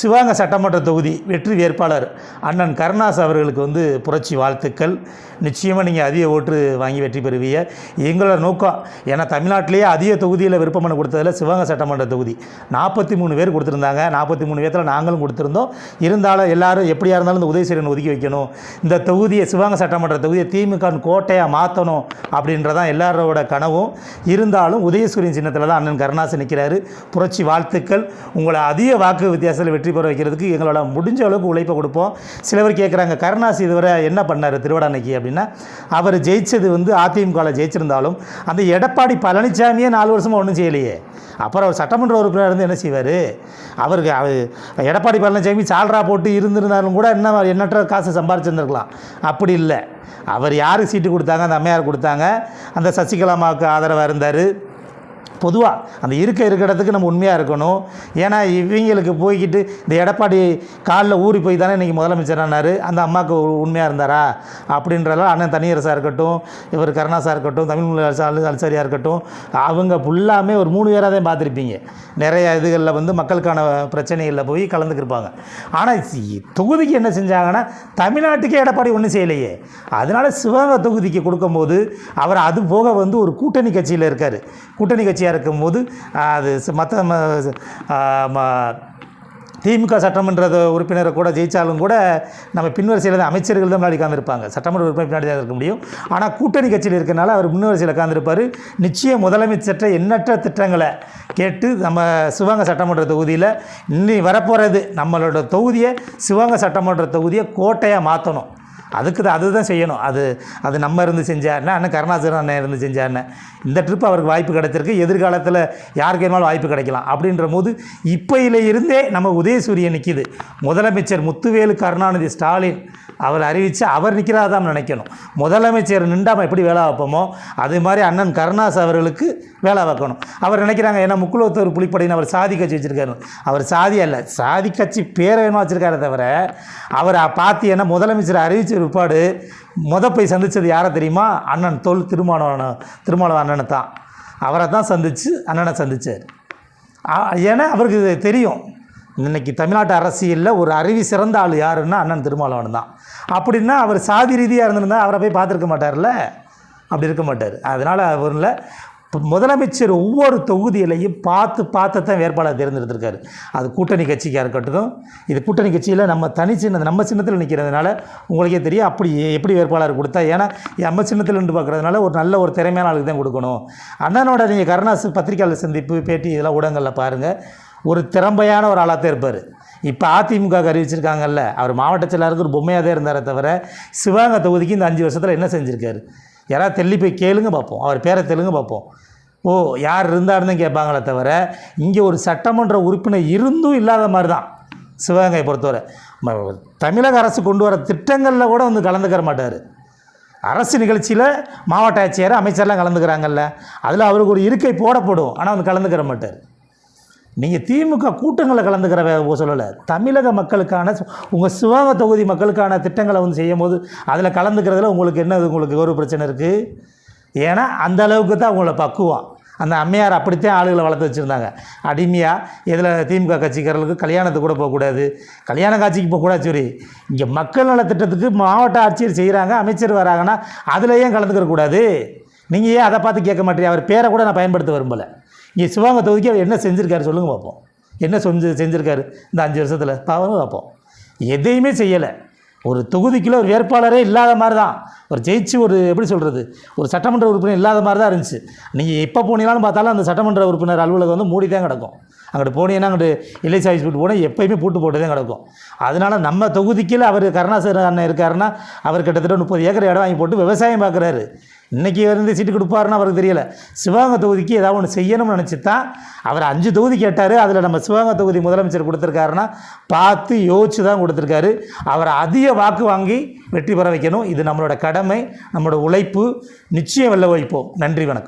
சிவகங்கை சட்டமன்ற தொகுதி வெற்றி வேட்பாளர் அண்ணன் கருணாஸ் அவர்களுக்கு புரட்சி வாழ்த்துக்கள். நிச்சயமாக நீங்கள் அதிக ஓட்டு வாங்கி வெற்றி பெறுவீங்க. எங்களோட நோக்கம், ஏன்னா தமிழ்நாட்டிலேயே அதிக தொகுதியில் விருப்பமனு கொடுத்ததில் சிவகங்கை சட்டமன்ற தொகுதி 43 பேர் கொடுத்துருந்தாங்க. 43 பேர்த்தில் நாங்களும் கொடுத்துருந்தோம். இருந்தாலும் எல்லோரும் எப்படியா இருந்தாலும் இந்த உதயசூரியன் ஒதுக்கி வைக்கணும், இந்த தொகுதியை சிவகங்கை சட்டமன்ற தொகுதியை திமுக கோட்டையாக மாற்றணும் அப்படின்றதான் எல்லாரோட கனவும். இருந்தாலும் உதயசூரியன் சின்னத்தில் தான் அண்ணன் கருணாஸ் நிற்கிறாரு. புரட்சி வாழ்த்துக்கள். உங்களை அதிக வாக்கு வித்தியாசத்தில் வெற்றி பெற வைக்கிறதுக்கு எங்களோட முடிஞ்ச அளவுக்கு உழைப்பை கொடுப்போம். சிலவர் கேட்குறாங்க, கருணாஸ் இதுவரை என்ன பண்ணார் திருவிடானைக்கு அப்படின்னா, அவர் ஜெயிச்சது அதிமுகவில் ஜெயிச்சிருந்தாலும் அந்த எடப்பாடி பழனிசாமியே 4 வருஷமாக ஒன்றும் செய்யலையே. அப்புறம் அவர் சட்டமன்ற உறுப்பினர் இருந்து என்ன செய்வார்? அவருக்கு எடப்பாடி பழனிசாமி சால்ரா போட்டு இருந்திருந்தாலும் கூட எண்ணற்ற காசு சம்பாரிச்சிருந்துருக்கலாம். அப்படி இல்லை. அவர் யாருக்கு சீட்டு கொடுத்தாங்க? அந்த அம்மையார் கொடுத்தாங்க. அந்த சசிகலாமாவுக்கு ஆதரவாக இருந்தார். பொதுவாக அந்த இருக்க இடத்துக்கு நம்ம உண்மையாக இருக்கணும். ஏன்னா இவங்களுக்கு போய்கிட்டு இந்த எடப்பாடி காலில் ஊறி போய் தானே இன்றைக்கி முதலமைச்சரானார். அந்த அம்மாவுக்கு உண்மையாக இருந்தாரா அப்படின்றதால அண்ணன் தனியரசாக இருக்கட்டும், இவர் கருணாசாக இருக்கட்டும், தமிழ் அல்சாரியாக இருக்கட்டும், அவங்க ஃபுல்லாமே ஒரு 3 பேராக தான் பார்த்துருப்பீங்க. நிறைய இதுகளில் மக்களுக்கான பிரச்சனைகளில் போய் கலந்துக்கிருப்பாங்க. ஆனால் தொகுதிக்கு என்ன செஞ்சாங்கன்னா, தமிழ்நாட்டுக்கே எடப்பாடி ஒன்றும் செய்யலையே. அதனால் சிவகங்கை தொகுதிக்கு கொடுக்கும்போது அவர் அது போக ஒரு கூட்டணி கட்சியில் இருக்கார். கூட்டணி கட்சியாக இருக்கும்போது அது மற்ற திமுக சட்டமன்ற உறுப்பினரை கூட ஜெயித்தாலும் கூட நம்ம பின்வரிசையில் தான் அமைச்சர்கள் தான் முன்னாடி உட்காந்துருப்பாங்க. சட்டமன்ற உறுப்பினர் பின்னாடி தான் இருக்க முடியும். ஆனால் கூட்டணி கட்சியில் இருக்கிறனால அவர் முன்வரிசையில் உட்காந்துருப்பார். நிச்சயம் முதலமைச்சர்கிட்ட எண்ணற்ற திட்டங்களை கேட்டு நம்ம சிவகங்கை சட்டமன்ற தொகுதியில் இன்னி வரப்போகிறது நம்மளோட தொகுதியை, சிவகங்கை சட்டமன்ற தொகுதியை கோட்டையாக மாற்றணும். அதுதான் செய்யணும். அது நம்ம இருந்து செஞ்சாருன்னா, அண்ணன் கருணாசன் அண்ணன் இருந்து செஞ்சாருன்னு இந்த ட்ரிப் அவருக்கு வாய்ப்பு கிடைத்திருக்கு. எதிர்காலத்தில் யாருக்கு வேணாலும் வாய்ப்பு கிடைக்கலாம். அப்படின்ற போது இப்போயில இருந்தே நம்ம உதயசூரியன் நிற்கிது. முதலமைச்சர் முத்துவேலு கருணாநிதி ஸ்டாலின் அவர் அறிவித்து அவர் நிற்கிறாதான் நினைக்கணும். முதலமைச்சர் நின்றாமல் எப்படி வேலை வைப்போமோ அது மாதிரி அண்ணன் கருணாஸ் அவர்களுக்கு வேலை வைக்கணும். அவர் நினைக்கிறாங்க, ஏன்னா முக்குலத்தூர் புலிப்படையின்னு அவர் சாதி கட்சி வச்சுருக்காரு. அவர் சாதி அல்ல, சாதி கட்சி பேரை வேணுமா வச்சுருக்காரு தவிர, அவர் பார்த்து என்ன முதலமைச்சர் அறிவிச்ச பிற்பாடு போய் சந்தித்தது யாரை தெரியுமா? அண்ணன் திருமாவளவன் அண்ணனை தான். அவரை தான் அண்ணனை சந்தித்தார். ஏன்னா அவருக்கு தெரியும், இன்றைக்கி தமிழ்நாட்டு அரசியலில் ஒரு அறிவி சிறந்த ஆள் யாருன்னா அண்ணன் திருமாவளவன் தான். அப்படின்னா அவர் சாதி ரீதியாக இருந்திருந்தால் அவரை போய் பார்த்துருக்க மாட்டார்ல. அப்படி இருக்க மாட்டார். அதனால் அவரில் முதலமைச்சர் ஒவ்வொரு தொகுதியிலையும் பார்த்து தான் வேட்பாளர் தேர்ந்தெடுத்திருக்காரு. அது கூட்டணி கட்சிக்காக இருக்கட்டும். இது கூட்டணி கட்சியில் நம்ம நம்ம சின்னத்தில் நிற்கிறதுனால உங்களுக்கே தெரியும் அப்படி எப்படி வேட்பாளர் கொடுத்தா. ஏன்னா நம்ம சின்னத்தில் நின்று பார்க்குறதுனால ஒரு நல்ல ஒரு திறமையான ஆளுக்கு தான் கொடுக்கணும். அண்ணனோட நீங்கள் கருணாஸ் பத்திரிகையாளர் சந்திப்பு, பேட்டி, இதெல்லாம் ஊடகங்களில் பாருங்கள். ஒரு திறமையான ஒரு ஆளாக தான் இருப்பார். இப்போ அதிமுக அறிவிச்சிருக்காங்கல்ல, அவர் மாவட்ட செயலாளருக்கு ஒரு பொம்மையாக தான் இருந்தாரே தவிர சிவகங்கை தொகுதிக்கு இந்த 5 வருஷத்தில் என்ன செஞ்சுருக்காரு? யாராவது தெள்ளி போய் கேளுங்க பார்ப்போம். அவர் பேரை தெலுங்க பார்ப்போம். யார் இருந்தாருன்னு கேட்பாங்களே தவிர, இங்கே ஒரு சட்டமன்ற உறுப்பினர் இருந்தும் இல்லாத மாதிரி தான் சிவகங்கையை பொறுத்தவரை. தமிழக அரசு கொண்டு வர திட்டங்களில் கூட கலந்துக்கிற மாட்டார். அரசு நிகழ்ச்சியில் மாவட்ட ஆட்சியர், அமைச்சர்லாம் கலந்துக்கிறாங்கல்ல, அதில் அவருக்கு ஒரு இருக்கை போடப்படும். ஆனால் கலந்துக்கிற மாட்டார். நீங்கள் திமுக கூட்டங்களில் கலந்துக்கிற சொல்லலை. தமிழக மக்களுக்கான உங்கள் சிவகங்கை தொகுதி மக்களுக்கான திட்டங்களை செய்யும் போது அதில் கலந்துக்கிறதுல உங்களுக்கு ஒரு பிரச்சனை இருக்குது. ஏன்னா அந்த அளவுக்கு தான் உங்களை பக்குவம். அந்த அம்மையார் அப்படித்தான் ஆளுகளை வளர்த்து வச்சுருந்தாங்க. அடிமையாக இதில் திமுக கட்சிக்காரர்களுக்கு கல்யாணத்துக்கு கூட போகக்கூடாது, கல்யாண காட்சிக்கு போகக்கூடாது. சரி, இங்கே மக்கள் நலத்திட்டத்துக்கு மாவட்ட ஆட்சியர் செய்கிறாங்க, அமைச்சர் வராங்கன்னா அதில் ஏன் கலந்துக்கிறக்கூடாது? நீங்கள் ஏன் அதை பார்த்து கேட்க மாட்டீங்க? அவர் பேரை கூட நான் பயன்படுத்த விரும்பலை. இங்கே சிவகங்கை தொகுதிக்கு அவர் என்ன செஞ்சுருக்காரு சொல்லுங்கள் பார்ப்போம். என்ன செஞ்சுருக்காரு இந்த 5 வருஷத்தில் பார்ப்போம். எதையுமே செய்யலை. ஒரு தொகுதிக்குள்ள ஒரு வேட்பாளரே இல்லாத மாதிரி தான் ஒரு ஜெயிச்சு எப்படி சொல்கிறது, ஒரு சட்டமன்ற உறுப்பினர் இல்லாத மாதிரி தான் இருந்துச்சு. நீங்கள் எப்போ போனீங்களாலும் பார்த்தாலும் அந்த சட்டமன்ற உறுப்பினர் அலுவலகம் மூடி தான் கிடக்கும். அங்கிட்டு போனீங்கன்னா அங்கிட்டு எல்ஐசி ஆஃபீஸ் போட்டு போனால் எப்போயுமே போட்டு தான் கிடக்கும். அதனால் நம்ம தொகுதிக்கில் அவர் கருணாசர் அண்ணன் இருக்காருன்னா அவர் கிட்டத்தட்ட 30 ஏக்கர் இடம் வாங்கி போட்டு விவசாயம் பார்க்குறாரு. இன்றைக்கி சீட்டு கொடுப்பாருன்னு அவருக்கு தெரியலை. சிவகங்கை தொகுதிக்கு ஏதாவது ஒன்று செய்யணும்னு நினச்சி தான் அவர் 5 தொகுதி கேட்டார். அதில் நம்ம சிவகங்கை தொகுதி முதலமைச்சர் கொடுத்துருக்காருன்னா பார்த்து யோசிச்சு தான் கொடுத்துருக்காரு. அவர் அதிக வாக்கு வாங்கி வெற்றி பெற வைக்கணும். இது நம்மளோட கடமை, நம்மளோட உழைப்பு. நிச்சயம் வெல்ல வைப்போம். நன்றி, வணக்கம்.